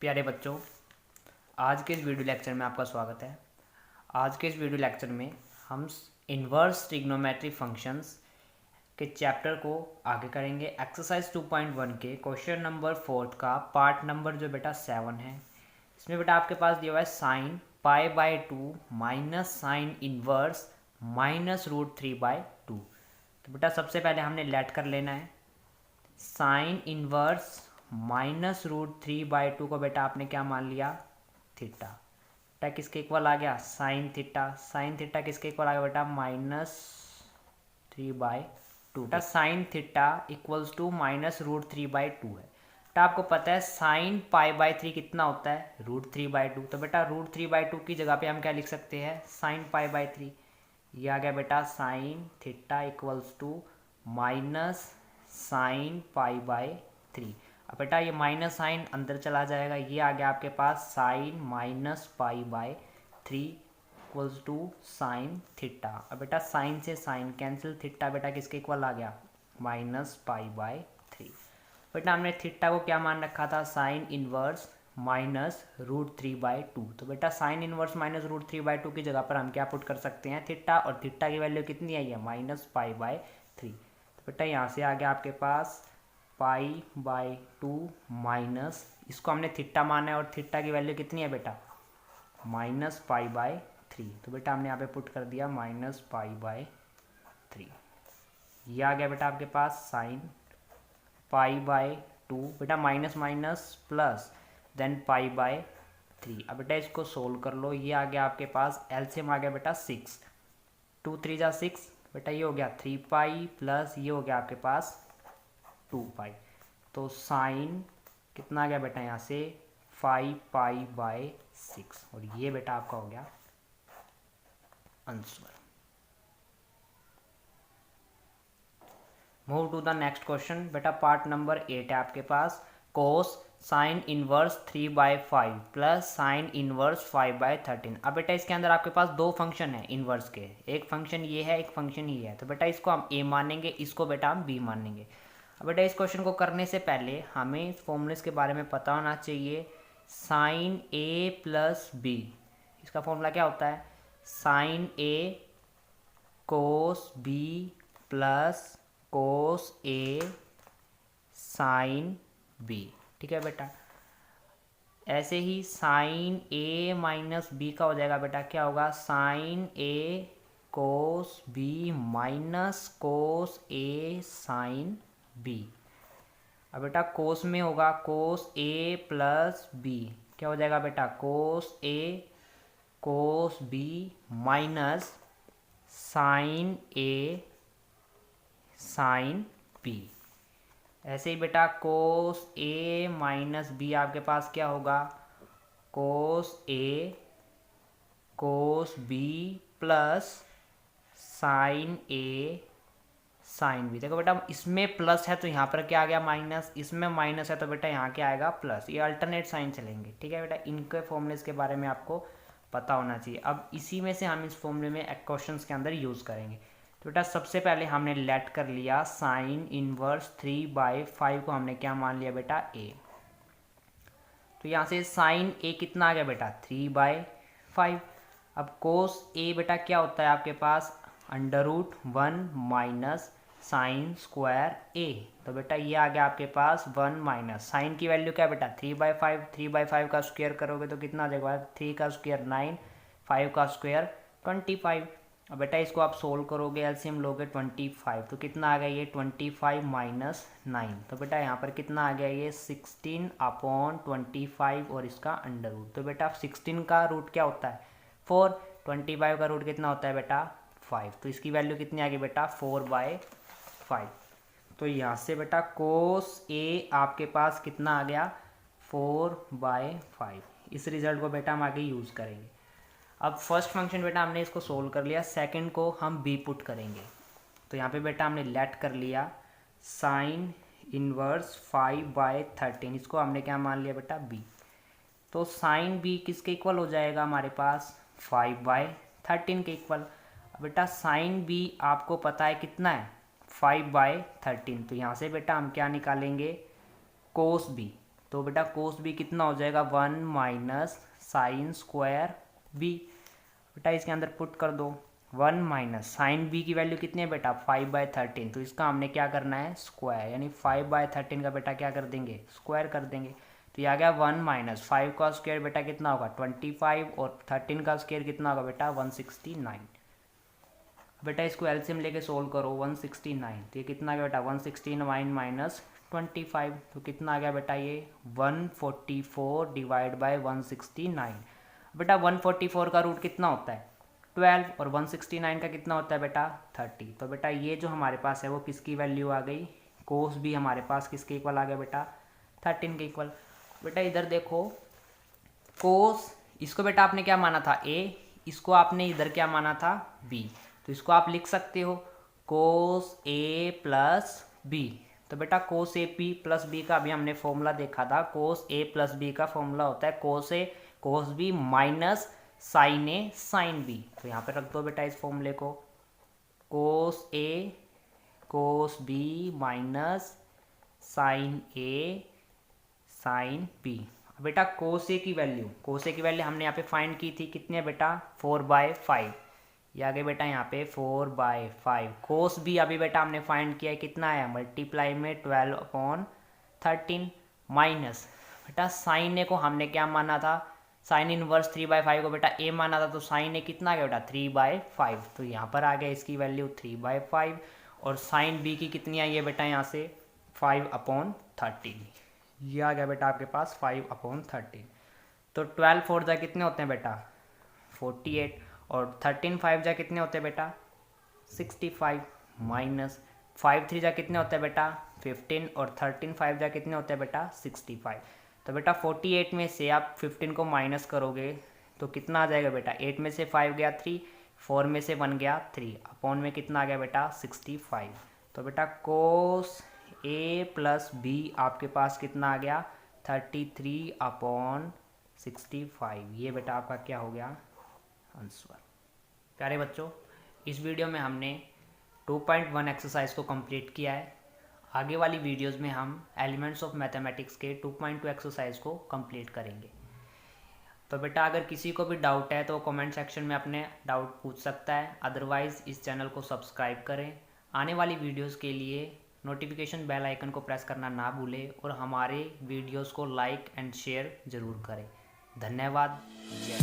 प्यारे बच्चों, आज के इस वीडियो लेक्चर में आपका स्वागत है। आज के इस वीडियो लेक्चर में हम इन्वर्स ट्रिग्नोमेट्री फंक्शंस के चैप्टर को आगे करेंगे। एक्सरसाइज 2.1 के क्वेश्चन नंबर 4 का पार्ट नंबर जो बेटा 7 है। इसमें बेटा आपके पास दिया हुआ है साइन π/2 माइनस साइन इन्वर्स -√3/2। तो बेटा सबसे पहले हमने लेट कर लेना है। साइन इन्वर्स -√3/2 को बेटा आपने क्या मान लिया, थीटा। बेटा किसके इक्वल आ गया, साइन थीटा। साइन थीटा किसके इक्वल आ गया बेटा, -3/2। बेटा साइन थीटा इक्वल्स टू -√3/2 है। बेटा आपको पता है साइन π/3 कितना होता है, √3/2। तो बेटा √3/2 की जगह पे हम क्या लिख सकते हैं, साइन π/3। ये आ गया बेटा sine theta equals to minus sine π/3। अब बेटा ये माइनस साइन अंदर चला जाएगा, ये आ गया आपके पास sine -π/3 equals to sine theta. अब बेटा साइन से साइन कैंसिल, थीटा बेटा किसके इक्वल आ गया, -π/3। बेटा हमने थीटा को क्या मान रखा था, साइन इनवर्स -√3/2। तो बेटा साइन इनवर्स -√3/2 की जगह पर हम क्या पुट कर सकते हैं, थीटा। और थीटा की वैल्यू कितनी आई है, -π/3। बेटा यहाँ से आ गया आपके पास π/2 माइनस, इसको हमने थीटा माना है और थीटा की वैल्यू कितनी है बेटा, -π/3। तो बेटा हमने यहाँ पे पुट कर दिया -π/3। ये आ गया बेटा आपके पास साइन π/2, बेटा माइनस माइनस प्लस देन π/3। अब बेटा इसको सोल्व कर लो। ये आ गया आपके पास एलसीएम आ गया बेटा 6, 2 3 जा 6, बेटा ये हो गया 3π प्लस ये हो गया आपके पास 2π। तो साइन कितना आ गया बेटा यहाँ से 5π/6। और ये बेटा आपका हो गया answer. Move to the next question. बेटा पार्ट नंबर 8 है आपके पास। Cos sine inverse 3/5 plus sine inverse 5/13। अब बेटा इसके अंदर आपके पास दो फंक्शन है इनवर्स के, एक फंक्शन ये है, एक फंक्शन ये है। तो बेटा इसको हम ए मानेंगे, इसको बेटा हम बी मानेंगे। अब बेटा इस क्वेश्चन को करने से पहले हमें इस फॉर्मूले के बारे में पता होना चाहिए। साइन ए प्लस बी, इसका फॉर्मूला क्या होता है, साइन ए कोस बी प्लस कोस ए साइन बी। ठीक है बेटा। ऐसे ही साइन ए माइनस बी का हो जाएगा बेटा, क्या होगा, साइन ए कोस बी माइनस कोस ए साइन बी। अब बेटा कोस में होगा कोस ए प्लस बी, क्या हो जाएगा बेटा, कोस ए कोस बी माइनस साइन ए साइन बी। ऐसे ही बेटा कोस ए माइनस बी आपके पास क्या होगा, कोस ए कोस बी प्लस साइन ए साइन बी। देखो बेटा इसमें प्लस है तो यहाँ पर क्या आ गया माइनस, इसमें माइनस है तो बेटा यहाँ क्या आएगा प्लस। ये अल्टरनेट साइन चलेंगे। ठीक है बेटा, इनके फॉर्मूले के बारे में आपको पता होना चाहिए। अब इसी में से हम इस फॉर्मूले में क्वेश्चंस के अंदर यूज़ करेंगे। तो बेटा सबसे पहले हमने लेट कर लिया साइन इनवर्स 3/5 को हमने क्या मान लिया बेटा, ए। तो यहाँ से साइन ए कितना आ गया बेटा, 3/5। अब कोस ए बेटा क्या होता है आपके पास, √1 माइनस साइन स्क्वायर ए। तो बेटा ये आ गया आपके पास 1 माइनस साइन की वैल्यू क्या बेटा, 3/5। 3/5 का स्क्वायर करोगे तो कितना आ जाएगा, 3 का स्क्वायर 9, 5 का स्क्वायर 25। अब बेटा इसको आप सोल्व करोगे, एलसीएम लोगे 25, तो कितना आ गया ये 25 माइनस 9। तो बेटा यहाँ पर कितना आ गया ये 16/25 और इसका अंडर रूट। तो बेटा 16 का रूट क्या होता है 4, 25 का रूट कितना होता है बेटा 5। तो इसकी वैल्यू कितनी आ गई बेटा 4/5। तो यहाँ से बेटा कोस ए आपके पास कितना आ गया 4/5। इस रिजल्ट को बेटा हम आगे यूज़ करेंगे। अब फर्स्ट फंक्शन बेटा हमने इसको सोल्व कर लिया, सेकंड को हम बी पुट करेंगे। तो यहाँ पे बेटा हमने लेट कर लिया साइन इनवर्स 5/13, इसको हमने क्या मान लिया बेटा बी। तो साइन बी किसके इक्वल हो जाएगा हमारे पास 5/13 के इक्वल। बेटा साइन बी आपको पता है कितना है 5/13। तो यहाँ से बेटा हम क्या निकालेंगे, कोस बी। तो बेटा कोस बी कितना हो जाएगा 1 माइनस साइन स्क्वायर बी। बेटा इसके अंदर पुट कर दो 1 माइनस साइन बी की वैल्यू कितनी है बेटा 5/13, तो इसका हमने क्या करना है स्क्वायर, यानी 5/13 का बेटा क्या कर देंगे स्क्वायर कर देंगे। तो ये आ गया 1 माइनस 5 का स्क्वायर बेटा कितना होगा 25 और 13 का स्क्वायर कितना होगा बेटा 169। बेटा इसको एलसीएम लेके सोल्व करो 169, तो ये कितना आ गया बेटा 169 माइनस 25, तो कितना आ गया बेटा ये 144 डिवाइड बाय 169। बेटा 144 का रूट कितना होता है 12 और 169 का कितना होता है बेटा 30। तो बेटा ये जो हमारे पास है वो किसकी वैल्यू आ गई, कोस भी हमारे पास किसके इक्वल आ गया बेटा 13 के इक्वल। बेटा इधर देखो कोस, इसको बेटा आपने क्या माना था a, इसको आपने इधर क्या माना था b, तो इसको आप लिख सकते हो कोस a प्लस b। तो बेटा कोस ए पी प्लस बी का अभी हमने फॉर्मूला देखा था, कोस ए प्लस बी का फॉर्मूला होता है कोस ए कोस बी माइनस साइन ए साइन बी। तो यहाँ पे रख दो बेटा इस फॉर्मूले को, कोस ए कोस बी माइनस साइन ए साइन बी। बेटा कोस ए की वैल्यू हमने यहाँ पे फाइंड की थी, कितनी है बेटा 4/5, ये आ गए बेटा यहाँ पे 4/5। कोस बी अभी बेटा हमने फाइंड किया है, कितना है मल्टीप्लाई में 12/13 माइनस बेटा साइन ए को हमने क्या माना था साइन इनवर्स 3/5 को बेटा ए माना था, तो साइन ए कितना आ गया बेटा 3/5, तो यहाँ पर आ गया इसकी वैल्यू 3/5 और साइन बी की कितनी आई है बेटा यहाँ से 5/13, ये आ गया बेटा आपके पास 5/13। तो 12 4 जा कितने होते हैं बेटा 48 और 13 5 जा कितने होते हैं बेटा 65 माइनस 5 3 जा कितने होते हैं बेटा 15 और 13 5 जा कितने होते हैं बेटा 65। तो बेटा 48 में से आप 15 को माइनस करोगे तो कितना आ जाएगा बेटा 8 में से 5 गया 3, 4 में से 1 गया 3, अपॉन में कितना आ गया बेटा 65। तो बेटा कोस ए प्लस बी आपके पास कितना आ गया 33/65, ये बेटा आपका क्या हो गया आंसर। प्यारे बच्चों इस वीडियो में हमने 2.1 एक्सरसाइज को कंप्लीट किया है। आगे वाली वीडियोस में हम एलिमेंट्स ऑफ मैथमेटिक्स के 2.2 एक्सरसाइज को कंप्लीट करेंगे। तो बेटा अगर किसी को भी डाउट है तो कमेंट सेक्शन में अपने डाउट पूछ सकता है, अदरवाइज़ इस चैनल को सब्सक्राइब करें। आने वाली वीडियोस के लिए नोटिफिकेशन बेल आइकन को प्रेस करना ना भूलें और हमारे वीडियोस को लाइक एंड शेयर ज़रूर करें। धन्यवाद। जय।